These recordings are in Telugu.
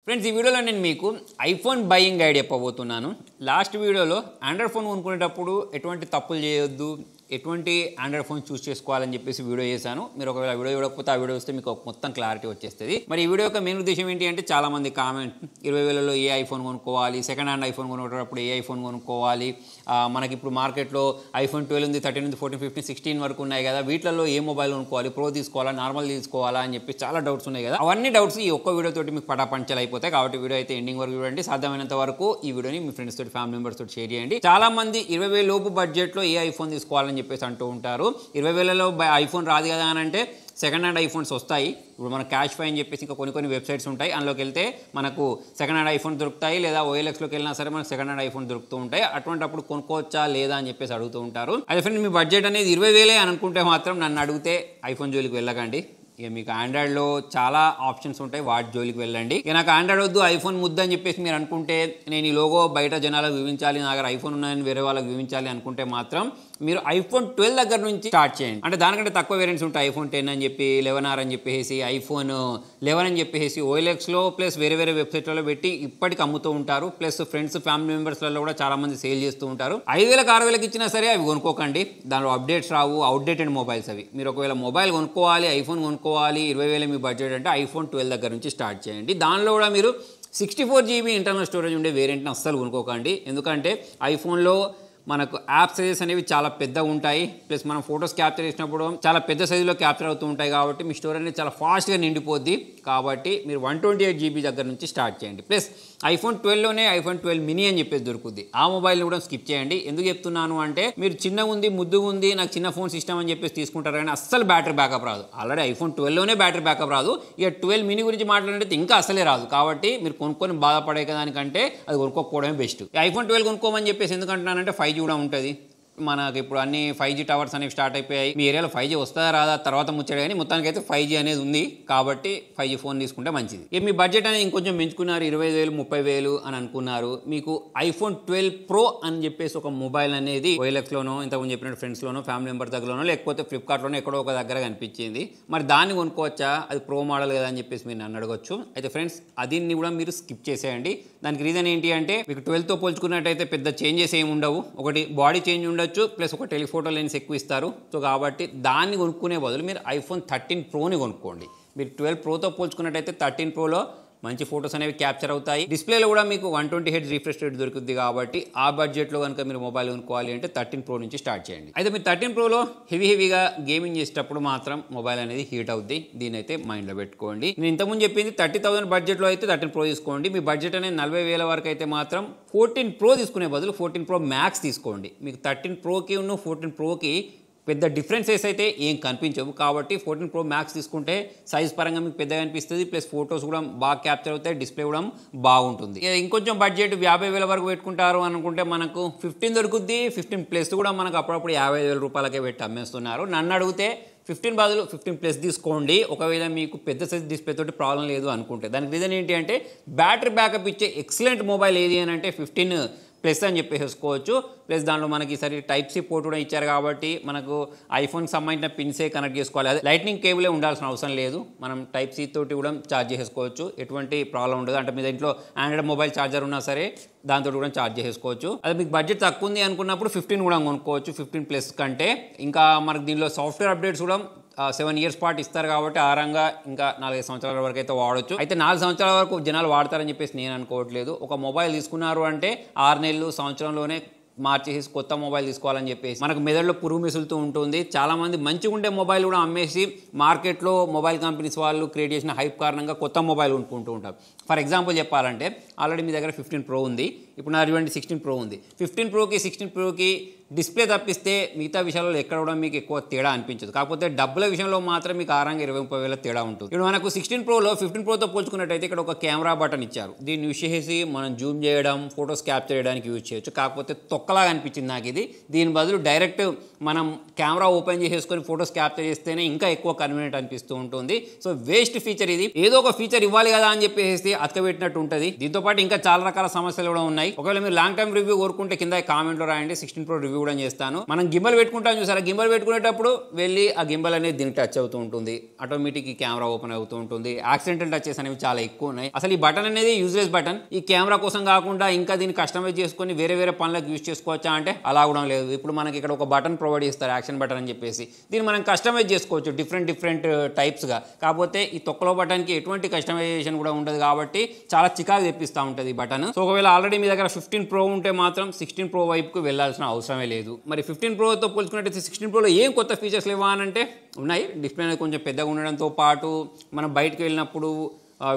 ఫ్రెండ్స్ ఈ వీడియోలో నేను మీకు ఐఫోన్ బయింగ్ గైడ్ చెప్పబోతున్నాను. లాస్ట్ వీడియోలో ఆండ్రాయిడ్ ఫోన్ కొనుక్కునేటప్పుడు ఎటువంటి తప్పులు చేయొద్దు, ఎటువంటి ఆండ్రాయిడ్ ఫోన్ చూస్ చేసుకోవాలని చెప్పేసి వీడియో చేశాను. మీరు ఒకవేళ వీడియో చూడకపోతే ఆ వీడియో వస్తే మీకు మొత్తం క్లారిటీ వచ్చేస్తుంది. మరి ఈ వీడియో యొక్క మెయిన్ ఉద్దేశం ఏంటి అంటే, చాలా మంది కామెంట్ 20,000లో ఏ ఐఫోన్ కొనుక్కోవాలి, సెకండ్ హ్యాండ్ ఐఫోన్ కొనుక్కునేటప్పుడు ఏ ఐఫోన్ కొనుక్కోవాలి, మనకి ఇప్పుడు మార్కెట్లో ఐఫోన్ 12 ఉంది, 13 ఉంది, 14, 15, 16 వరకు ఉన్నాయి కదా, వీటిలో ఏ మొబైల్ కొనుక్కోవాలి, ప్రో తీసుకోవాలా, నార్మల్ తీసుకోవాలా అని చెప్పి చాలా డౌట్స్ ఉన్నాయి కదా. అవన్నీ డౌట్స్ ఈ ఒక్క వీడియో తోటి మీకు పటాపంచలు అయిపోతాయి. కాబట్టి వీడియో అయితే ఎండింగ్ వరకు చూడండి. సాధ్యమైనంత వరకు ఈ వీడియోని మీ ఫ్రెండ్స్ తోటి, ఫ్యామిలీ మెంబర్స్ తోటి షేర్ చేయండి. చాలా మంది 20,000 లోపు బడ్జెట్లో ఏ ఐఫోన్ తీసుకోవాలని చెప్పేసి అంటూ ఉంటారు. 20,000లో ఐఫోన్ రాదు కదా అని అంటే సెకండ్ హ్యాండ్ ఐఫోన్స్ వస్తాయి. ఇప్పుడు మన క్యాష్ ఫై అని చెప్పేసి ఇంకా కొన్ని వెబ్సైట్స్ ఉంటాయి. అందులోకి వెళ్తే మనకు సెకండ్ హ్యాండ్ ఐఫోన్ దొరుకుతాయి, లేదా OLXలోకి వెళ్ళినా సరే మనకు సెకండ్ హ్యాండ్ ఐఫోన్ దొరుకుతూ ఉంటాయి. అటువంటిప్పుడు కొనుక్కోవచ్చా లేదా అని చెప్పేసి అడుగుతూ ఉంటారు. అదే ఫ్రెండ్, మీ బడ్జెట్ అనేది 20,000 అని అనుకుంటే మాత్రం నన్ను అడిగితే ఐఫోన్ జోలికి వెళ్ళకండి. ఇక మీకు ఆండ్రాయిడ్లో చాలా ఆప్షన్స్ ఉంటాయి, వాటి జోలికి వెళ్ళండి. ఇక నాకు ఆండ్రాయిడ్ వద్దు, ఐఫోన్ ముద్దు అని చెప్పేసి మీరు అనుకుంటే, నేను ఈ లోగో బయట జనాలకు చూపించాలి, నా దగ్గర ఐఫోన్ ఉన్నాయని వేరే వాళ్ళకి చూపించాలి అనుకుంటే మాత్రం మీరు ఐఫోన్ 12 దగ్గర నుంచి స్టార్ట్ చేయండి. అంటే దానికంటే తక్కువ వేరియంట్స్ ఉంటాయి. ఐఫోన్ 10 అని చెప్పి, 11R అని చెప్పేసి, ఐఫోన్ 11 అని చెప్పేసి OLXలో ప్లస్ వేరే వెబ్సైట్లలో పెట్టి ఇప్పటికి అమ్ముతూ ఉంటారు. ప్లస్ ఫ్రెండ్స్, ఫ్యామిలీ మెంబర్స్లలో కూడా చాలా మంది సేల్ చేస్తూ ఉంటారు. 5,000, 6,000 ఇచ్చినా సరే అవి కొనుక్కోకండి. దానిలో అప్డేట్స్ రావు, అవుట్డేటెడ్ మొబైల్స్ అవి. మీరు ఒకవేళ మొబైల్ కొనుక్కోవాలి, ఐఫోన్ కొనుక్కోవాలి, 20,000 మీ బడ్జెట్ అంటే ఐఫోన్ 12 దగ్గర నుంచి స్టార్ట్ చేయండి. దానిలో కూడా మీరు 64GB ఇంటర్నల్ స్టోరేజ్ ఉండే వేరియంట్ని అస్సలు కొనుక్కోకండి. ఎందుకంటే ఐఫోన్లో మనకు యాప్ సైజెస్ అనేవి చాలా పెద్దగా ఉంటాయి. ప్లస్ మనం ఫొటోస్ క్యాప్చర్ చేసినప్పుడు చాలా పెద్ద సైజులో క్యాప్చర్ అవుతూ ఉంటాయి. కాబట్టి మీ స్టోరేజ్ అనేది చాలా ఫాస్ట్గా నిండిపోద్ది. కాబట్టి మీరు 128GB దగ్గర నుంచి స్టార్ట్ చేయండి. ప్లస్ ఐఫోన్ 12లోనే ఐఫోన్ 12 మినీ అని చెప్పేసి దొరుకుద్ది. ఆ మొబైల్ని కూడా స్కిప్ చేయండి. ఎందుకు చెప్తున్నాను అంటే, మీరు చిన్నగా ఉంది, ముద్దుగా ఉంది, నాకు చిన్న ఫోన్స్ ఇష్టం అని చెప్పేసి తీసుకుంటారు కానీ అస్సలు బ్యాటరీ బ్యాకప్ రాదు. ఆల్రెడీ ఐఫోన్ 12లోనే బ్యాటరీ బ్యాకప్ రాదు, ఇక 12 మినీ గురించి మాట్లాడితే ఇంకా అసలే రాదు. కాబట్టి మీరు కొనుక్కొని బాధపడే దానికంటే అది కొనుక్కోకపోవడమే బెస్ట్. ఐఫోన్ 12 కొనుక్కోమని చెప్పేసి ఎందుకంటున్నానంటే 5G కూడా ఉంటుంది. మనకి ఇప్పుడు అన్ని 5G టవర్స్ అనేవి స్టార్ట్ అయిపోయాయి. మీ ఏరియాలో 5G వస్తుందా రాదా తర్వాత ముచ్చట, కానీ మొత్తానికి అయితే 5G అనేది ఉంది. కాబట్టి 5G ఫోన్ తీసుకుంటే మంచిది. ఇక మీ బడ్జెట్ అనేది ఇంకొంచెం పెంచుకున్నారు, 20,000, 30,000 అని అనుకున్నారు. మీకు ఐఫోన్ 12 Pro అని చెప్పేసి ఒక మొబైల్ అనేది OLXలోనో, ఇంతకుముందు చెప్పినట్టు ఫ్రెండ్స్లోనో, ఫ్యామిలీ మెంబర్ దగ్గరలోనో, లేకపోతే ఫ్లిప్కార్ట్లోనో ఎక్కడో ఒక దగ్గర కనిపించింది. మరి దాన్ని కొనుక్కోవచ్చా, అది ప్రో మోడల్ కదా అని చెప్పేసి మీరు నన్ను అడగొచ్చు. అయితే ఫ్రెండ్స్, అదిని కూడా మీరు స్కిప్ చేసేయండి. దానికి రీజన్ ఏంటి అంటే, మీకు 12తో పోల్చుకున్నట్టయితే పెద్ద చేంజెస్ ఏమి ఉండవు. ఒకటి బాడీ చేంజ్ ఉండొచ్చు, ప్లస్ ఒక టెలిఫోటో లెన్స్ ఎక్కువ ఇస్తారు. సో కాబట్టి దాన్ని కొనుక్కునే బదులు మీరు ఐఫోన్ 13 Proని కొనుక్కోండి. మీరు 12 Proతో పోల్చుకున్నట్టయితే 13 Proలో మంచి ఫోటోస్ అనేవి క్యాప్చర్ అవుతాయి. డిస్ప్లేలో కూడా మీకు 120Hz రిఫ్రెష్ రేట్ దొరుకుతుంది. కాబట్టి ఆ బడ్జెట్లో కనుక మీరు మొబైల్ కొనుక్కోవాలి అంటే 13 Pro నుంచి స్టార్ట్ చేయండి. అయితే మీరు 13 Proలో హెవీగా గేమింగ్ చేసేటప్పుడు మాత్రం మొబైల్ అనేది హీట్ అవుద్ది. దీని అయితే మైండ్లో పెట్టుకోండి. నేను ఇంతకుముందు చెప్పింది 30,000 బడ్జెట్లో అయితే 13 Pro తీసుకోండి. మీ బడ్జెట్ అనేది 40,000 వరకు అయితే మాత్రం 14 Pro తీసుకునే బదులు 14 Pro Max తీసుకోండి. మీకు 13 Proకి ఉన్న 14 Proకి పెద్ద డిఫరెన్సెస్ అయితే ఏం కనిపించవు. కాబట్టి 14 Pro Max తీసుకుంటే సైజ్ పరంగా మీకు పెద్దగా అనిపిస్తుంది. ప్లస్ ఫొటోస్ కూడా బాగా క్యాప్చర్ అవుతాయి, డిస్ప్లే కూడా బాగుంటుంది. ఇంకొంచెం బడ్జెట్ 50,000 వరకు పెట్టుకుంటారు అనుకుంటే మనకు 15 దొరుకుద్ది. 15+ కూడా మనకు అప్పుడప్పుడు 50,000 రూపాయలకే పెట్టి అమ్మేస్తున్నారు. నన్ను అడిగితే 15 బదులు 15+ తీసుకోండి. ఒకవేళ మీకు పెద్ద సైజ్ డిస్ప్లే తోటి ప్రాబ్లం లేదు అనుకుంటే. దానికి రీజన్ ఏంటి అంటే, బ్యాటరీ బ్యాకప్ ఇచ్చే ఎక్సలెంట్ మొబైల్ ఏది అని అంటే 15+ అని చెప్పేసుకోవచ్చు. ప్లస్ దాంట్లో మనకి సరే Type-C పోర్ట్ కూడా ఇచ్చారు. కాబట్టి మనకు ఐఫోన్కి సంబంధించిన పిన్సే కనెక్ట్ చేసుకోవాలి. అదే లైట్నింగ్ కేబులే ఉండాల్సిన అవసరం లేదు. మనం Type-C తోటి కూడా ఛార్జ్ చేసుకోవచ్చు, ఎటువంటి ప్రాబ్లం ఉండదు. అంటే మీ ఇంట్లో ఆండ్రాయిడ్ మొబైల్ ఛార్జర్ ఉన్నా సరే దాంతో కూడా ఛార్జ్ చేసుకోవచ్చు. అదే మీకు బడ్జెట్ తక్కువ ఉంది అనుకున్నప్పుడు 15 కూడా కొనుక్కోవచ్చు, 15+ కంటే. ఇంకా మనకు దీనిలో సాఫ్ట్వేర్ అప్డేట్స్ కూడా 7 years పాటు ఇస్తారు. కాబట్టి ఆరంగా ఇంకా 4-5 సంవత్సరాల వరకు అయితే వాడచ్చు. అయితే 4 సంవత్సరాల వరకు జనాలు వాడతారని చెప్పేసి నేను అనుకోవట్లేదు. ఒక మొబైల్ తీసుకున్నారు అంటే 6 నెలలు, సంవత్సరంలోనే మార్చేసి కొత్త మొబైల్ తీసుకోవాలని చెప్పేసి మనకు మెదడులో పురుగు మిసులుతూ ఉంటుంది. చాలామంది మంచిగా ఉండే మొబైల్ కూడా అమ్మేసి మార్కెట్లో మొబైల్ కంపెనీస్ వాళ్ళు క్రియేట్ చేసిన హైప్ కారణంగా కొత్త మొబైల్ కొనుక్కుంటూ ఉంటారు. ఫర్ ఎగ్జాంపుల్ చెప్పాలంటే, ఆల్రెడీ మీ దగ్గర 15 Pro ఉంది, ఇప్పుడు నా 16 Pro ఉంది. 15 Proకి 16 Proకి డిస్ప్లే తప్పిస్తే మిగతా విషయాల్లో ఎక్కడ కూడా మీకు ఎక్కువ తేడా అనిపించదు. కాకపోతే డబ్బుల విషయంలో మాత్రం మీకు ఆరంగా 20-30 తేడా ఉంటుంది. ఇప్పుడు మనకు 16 Proలో 15 Proతో పోల్చుకున్నట్టయితే ఇక్కడ ఒక కెమెరా బటన్ ఇచ్చారు. దీన్ని యూజ్ చేసి మనం జూమ్ చేయడం, ఫొటోస్ క్యాప్చర్ చేయడానికి యూజ్ చేయొచ్చు. కాకపోతే తొక్కలాగా అనిపించింది నాకు ఇది. దీని బదులు డైరెక్ట్ మనం కెమెరా ఓపెన్ చేసేసుకొని ఫొటోస్ క్యాప్చర్ చేస్తేనే ఇంకా ఎక్కువ కన్వీనియంట్ అనిపిస్తూ ఉంటుంది. సో వేస్ట్ ఫీచర్ ఇది. ఏదో ఒక ఫీచర్ ఇవ్వాలి కదా అని చెప్పేసి అతకబెట్టినట్టు ఉంటుంది. దీంతో పాటు ఇంకా చాలా రకాల సమస్యలు కూడా ఉన్నాయి. ఒకవేళ మీరు లాంగ్ టైమ్ రివ్యూ కోరుకుంటే కింద కామెంట్లో రాయండి, 16 Pro రివ్యూ రివ్యూ కూడా చేస్తాను. మనం గింబల్ పెట్టుకుంటాం చూసారా, గింబల్ పెట్టుకునేటప్పుడు వెళ్ళి ఆ గింబల్ అనేది దీనికి టచ్ అవుతూ ఉంటుంది, ఆటోమేటిక్ ఈ కెమెరా ఓపెన్ అవుతూ ఉంటుంది. యాక్సిడెంటల్ టచెస్ అనేవి చాలా ఎక్కువ ఉన్నాయి. అసలు ఈ బటన్ అనేది యూజ్లెస్ బటన్. ఈ కెమెరా కోసం కాకుండా ఇంకా దీన్ని కస్టమైజ్ చేసుకొని వేరే వేరే పనులకు యూజ్ చేసుకోవచ్చా అంటే అలా కూడా లేదు. ఇప్పుడు మనకి ఇక్కడ ఒక బటన్ ప్రొవైడ్ చేస్తారు, యాక్షన్ బటన్ అని చెప్పేసి. దీన్ని మనం కస్టమైజ్ చేసుకోవచ్చు డిఫరెంట్ టైప్స్గా. కాకపోతే ఈ తొక్కలో బటన్కి ఎటువంటి కస్టమైజేషన్ కూడా ఉండదు కాబట్టి చాలా చికాకు తెప్పిస్తూ ఉంటుంది ఈ బటన్. సో ఒకవేళ ఆల్రెడీ మీ దగ్గర 15 Pro ఉంటే మాత్రం 16 Pro వైపుకు వెళ్ళాల్సిన అవసరమే లేదు. మరి 15 Proతో పోల్చుకున్నట్టయితే 16 Proలో ఏం కొత్త ఫీచర్స్ లేవా అని అంటే ఉన్నాయి. డిస్ప్లే అనేది కొంచెం పెద్దగా ఉండడంతో పాటు మనం బయటకు వెళ్ళినప్పుడు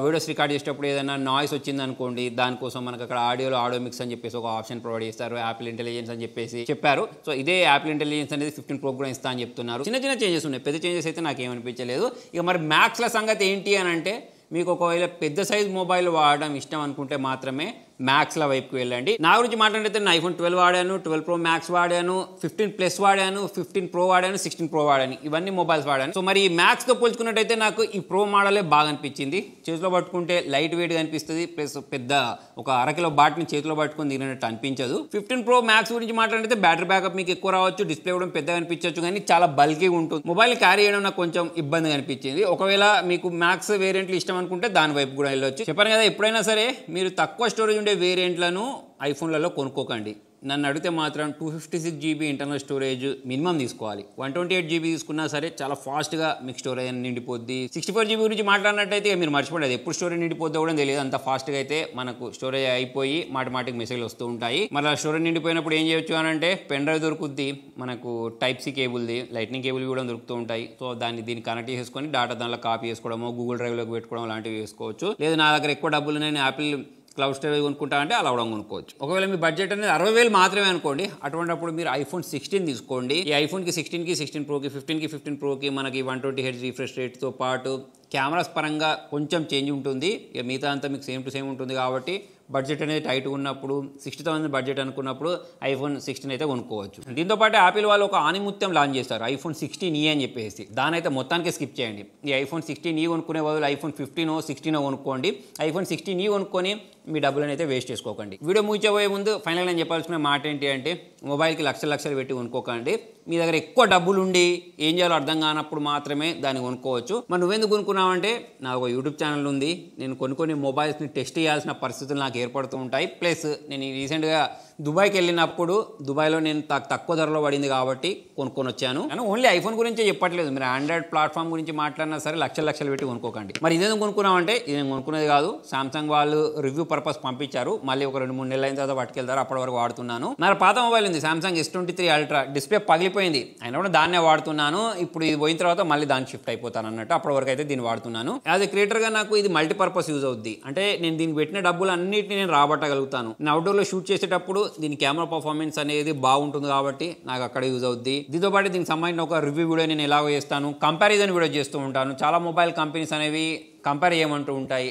వీడియోస్ రికార్డ్ చేసేటప్పుడు ఏదైనా నాయిస్ వచ్చింది అనుకోండి, దానికోసం మనకు అక్కడ ఆడియో మిక్స్ అని చెప్పేసి ఒక ఆప్షన్ ప్రొవైడ్ చేస్తారు. యాపిల్ ఇంటెలిజెన్స్ అని చెప్పేసి చెప్పారు. సో ఇదే యాపిల్ ఇంటెలిజెన్స్ అనేది 15 Pro కూడా ఇస్తా అని చెప్తున్నారు. చిన్న చేంజెస్ ఉన్నాయి, పెద్ద చేంజెస్ అయితే నాకు ఏమనిపించలేదు. ఇక మరి మ్యాక్స్ల సంగతి ఏంటి అని అంటే మీకు ఒకవేళ పెద్ద సైజ్ మొబైల్ వాడడం ఇష్టం అనుకుంటే మాత్రమే మ్యాక్స్ల వైపుకి వెళ్ళండి. నా గురించి మాట్లాడితే నేను ఐఫోన్ 12 వాడాను, 12 Pro Max వాడాను, 15 Plus వాడాను, 15 Pro వాడాను, 16 Pro వాడాను. ఇవన్నీ మొబైల్స్ వాడాను. సో మరి ఈ మ్యాక్స్తో పోల్చుకున్నట్టయితే నాకు ఈ ప్రో మోడలే బాగా అనిపించింది. చేతిలో పట్టుకుంటే లైట్ వెయిట్గా అనిపిస్తుంది, ప్లస్ పెద్ద ఒక అరకిలో బాటిని చేతిలో పట్టుకుని తిరిగినట్టు అనిపించదు. 15 Pro Max గురించి మాట్లాడితే బ్యాటరీ బ్యాకప్ మీకు ఎక్కువ రావచ్చు, డిస్ప్లే కూడా పెద్దగా అనిపించవచ్చు, కానీ చాలా బల్కీగా ఉంటుంది. మొబైల్ క్యారీ చేయడం నాకు కొంచెం ఇబ్బందిగా అనిపించింది. ఒకవేళ మీకు మ్యాక్స్ వేరియంట్లు ఇష్టం అనుకుంటే దాని వైపు కూడా వెళ్ళొచ్చు. చెప్పాను కదా, ఎప్పుడైనా సరే మీరు తక్కువ స్టోరేజ్ ఉండే వేరియంట్లను ఐఫోన్లలో కొనుక్కోకండి. నన్ను అడిగితే మాత్రం 256 GB ఇంటర్నల్ స్టోరేజ్ మినిమం తీసుకోవాలి. 128 GB తీసుకున్నా సరే చాలా ఫాస్ట్గా మీకు స్టోరేజ్ నిండిపోద్ది. 64 GB గురించి మాట్లాడినట్టయితే మీరు మర్చిపోలేదు, ఎప్పుడు స్టోరేజ్ నిండిపోద్దో కూడా తెలియదు. అంత ఫాస్ట్గా అయితే మనకు స్టోరేజ్ అయిపోయి మాటికి మెసేజ్లు వస్తూ ఉంటాయి. మళ్ళీ స్టోరేజ్ నిండిపోయినప్పుడు ఏం చేయొచ్చు అని అంటే పెన్ డ్రైవ్ దొరుకుద్ది, మనకు టైప్ సి కేబుల్ది, లైట్నింగ్ కేబుల్ కూడా దొరుకుతూ ఉంటాయి. సో దీన్ని కనెక్ట్ చేసుకొని డేటా దానిలో కాపీ చేసుకోవడమో గూగుల్ డ్రైవ్లోకి పెట్టుకోవడం లాంటివి చేసుకోవచ్చు. లేదు నా దగ్గర ఎక్కువ డబ్బులు నేను యాపిల్ క్లౌడ్ స్టోరేజ్ కొనుక్కుంటా అంటే అలా కూడా కొనుక్కోవచ్చు. ఒకవేళ మీ బడ్జెట్ అనేది 60,000 మాత్రమే అనుకోండి, అటువంటిప్పుడు మీరు ఐఫోన్ 16 తీసుకోండి. ఈ ఐఫోన్కి 16కి 16 Proకి 15కి 15 Proకి మనకి 120Hz రిఫ్రెష్ రేట్తో పాటు కెమెరాస్ పరంగా కొంచెం చేంజ్ ఉంటుంది. ఇక మిగతా అంతా మీకు సేమ్ టు సేమ్ ఉంటుంది కాబట్టి బడ్జెట్ అనేది టైట్గా ఉన్నప్పుడు 60,000 బడ్జెట్ అనుకున్నప్పుడు ఐఫోన్ 16 అయితే కొనుక్కోవచ్చు. దీంతోపాటు యాపిల్ వాళ్ళు ఒక ఆనిముత్యం లాంచ్ చేస్తారు, ఐఫోన్ 16e అని చెప్పేసి. దాని అయితే మొత్తానికి స్కిప్ చేయండి. ఈ ఐఫోన్ 16e కొనుక్కునే బదులు ఐఫోన్ 15 16 కొనుక్కోండి. ఐఫోన్ 16e కొనుక్కొని మీ డబ్బులను అయితే వేస్ట్ చేసుకోకండి. వీడియో ముగిపోయే ముందు ఫైనల్గా నేను చెప్పాల్సిన మాట ఏంటి అంటే మొబైల్కి లక్షలు పెట్టి కొనుక్కోకండి. మీ దగ్గర ఎక్కువ డబ్బులు ఉండి ఏం చేయాలో అర్థం కానప్పుడు మాత్రమే దాన్ని కొనుక్కోవచ్చు. మరి నువ్వెందుకు కొనుక్కున్నావంటే నాకు ఒక యూట్యూబ్ ఛానల్ ఉంది, నేను కొన్ని మొబైల్స్ని టెస్ట్ చేయాల్సిన పరిస్థితులు నాకు ఏర్పడుతూ ఉంటాయి. ప్లస్ నేను రీసెంట్గా దుబాయ్కి వెళ్ళినప్పుడు దుబాయ్లో నేను తక్కువ ధరలో పడింది కాబట్టి కొనుక్కొని వచ్చాను. నేను ఓన్లీ ఐఫోన్ గురించే చెప్పట్లేదు, మీరు ఆండ్రాయిడ్ ప్లాట్ఫామ్ గురించి మాట్లాడినా సరే లక్షలు పెట్టి కొనుక్కోకండి. మరి ఇదేం కొనుక్కున్నామంటే ఇది కొనుక్కునేది కాదు, సామ్సంగ్ వాళ్ళు రివ్యూ పర్పస్ పంపించారు, మళ్ళీ ఒక 2-3 నెలలు అయిన తర్వాత పట్టుకెళ్తారు, అప్పటి వరకు వాడుతున్నాను. నా పాత మొబైల్ ఉంది సామ్సంగ్ S23 Ultra, డిస్ప్లే పగిలిపోయింది, అయినా కూడా దాన్నే వాడుతున్నాను. ఇప్పుడు ఇది పోయిన తర్వాత మళ్ళీ దానికి షిఫ్ట్ అయిపోతాను అన్నట్టు, అప్పటి వరకు అయితే దీన్ని వాడుతున్నాను. యాజ్ ఎ క్రియేటర్గా నాకు ఇది మల్టీపర్పస్ యూజ్ అవుద్ది, అంటే నేను దీనికి పెట్టిన డబ్బులు అన్నింటినీ నేను రాబట్టగలుగుతాను. నేను అవుట్డోర్లో షూట్ చేసేటప్పుడు దీని కెమెరా పర్ఫార్మెన్స్ అనేది బాగుంటుంది కాబట్టి నాకు అక్కడ యూజ్ అవుద్ది. దీంతో పాటు దీనికి సంబంధించిన ఒక రివ్యూ వీడియో నేను ఎలాగో చేస్తాను, కంపారిజన్ వీడియో చేస్తూ ఉంటాను. చాలా మొబైల్ కంపెనీస్ అనేవి కంపేర్ చేయమంటూ ఉంటాయి,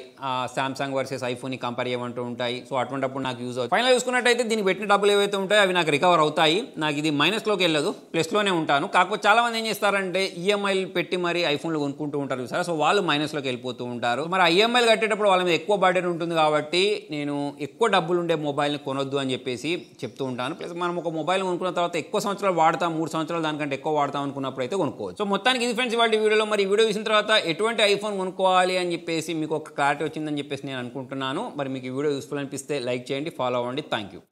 సామ్సంగ్ వర్సెస్ ఐఫోన్ని కంపేర్ చేయమంటూ ఉంటాయి. సో అటువంటిప్పుడు నాకు యూజ్ అవుతుంది. ఫైనల్ చూసుకున్నట్టయితే దీనికి పెట్టిన డబ్బులు ఏవైతే ఉంటాయో అవి నాకు రికవర్ అవుతాయి. నాకు ఇది మైనస్లోకి వెళ్ళదు, ప్లస్లోనే ఉంటాను. కాకపోతే చాలా మంది ఏం చేస్తారంటే ఈఎంఐలు పెట్టి మరి ఐఫోన్లు కొనుక్కుంటూ ఉంటారు సార్, సో వాళ్ళు మైనస్లోకి వెళ్ళిపోతూ ఉంటారు. మరి ఆ ఈఎంఐలు కట్టేటప్పుడు వాళ్ళ మీద ఎక్కువ బడ్జెట్ ఉంటుంది కాబట్టి నేను ఎక్కువ డబ్బులు ఉండే మొబైల్ని కొనొద్దు అని చెప్పేసి చెప్తూ ఉంటాను. ప్లస్ మనం ఒక మొబైల్ కొనుక్కున్న తర్వాత ఎక్కువ సంవత్సరాలు వాడతాం, 3 సంవత్సరాలు దానికంటే ఎక్కువ వాడతాం అనుకున్నప్పుడు అయితే కొనుక్కోవచ్చు. సో మొత్తానికి ఇది ఫ్రెండ్స్ ఇవాళ వీడియోలో. మరి ఈ వీడియో చూసిన తర్వాత ఎటువంటి ఐఫోన్ కొనుక్కోవాలి అని చెప్పేసి మీకు ఒక క్లారిటీ వచ్చిందని చెప్పేసి నేను అనుకుంటున్నాను. మరి మీకు ఈ వీడియో యూస్ఫుల్ అనిపిస్తే లైక్ చేయండి, ఫాలో అవ్వండి. Thank you.